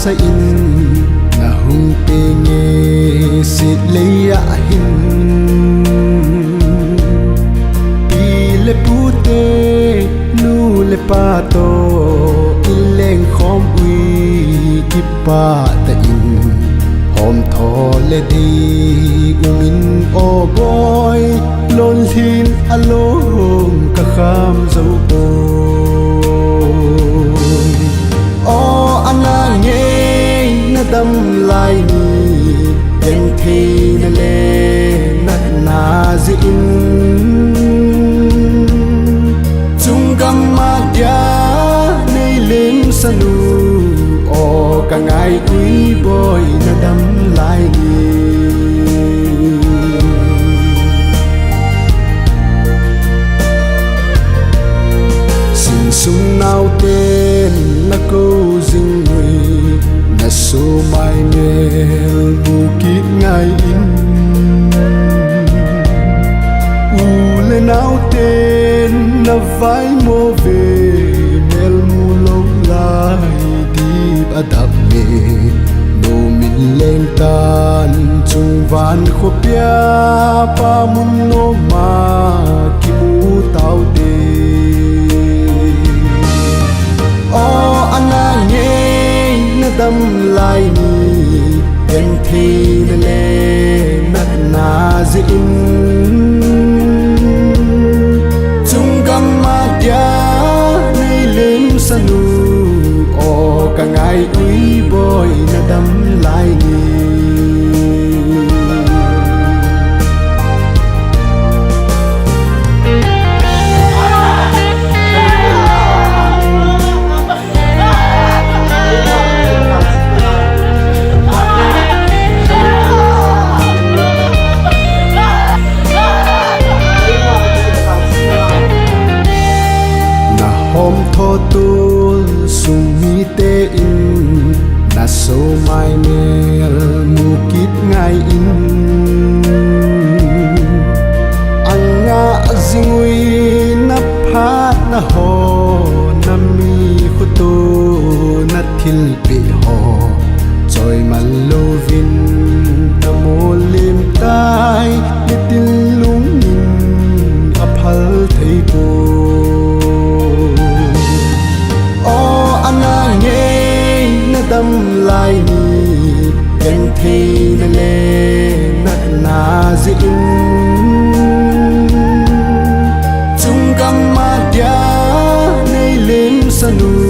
sa in na hung pinge sit leya hin ile pute nu le pato ileng khom ui kipa ta in hom tho le di umin o boy lon hin along ka kham zo bo o anange na dam lai ni en the na le na zin chung gam ma ya nei lim sanu o ka ngai ui boy na dam lai ni sung nào tên là câu dinh người là số mai mel bu kít ngày in u lên nào tên là vai mô về mel mu lâu lại đi ba đập mê nô min lên tan chung van khô pia pa mun no ma ki mu tao de dam lai ni en thi na le na zin chung gam ma ya nei lim sanu o ka ngai ui boy na dam lai ni hôm thô tu sung mi te in na so mai mel mu kit ngai in anga zingui na phat na ho na mi khutu na thil pe ho choi man lo vin na mo lim tai ni tin lung nin aphal thei po dam lai ni en thi na le na zin chung gam ma ya nei lim sanu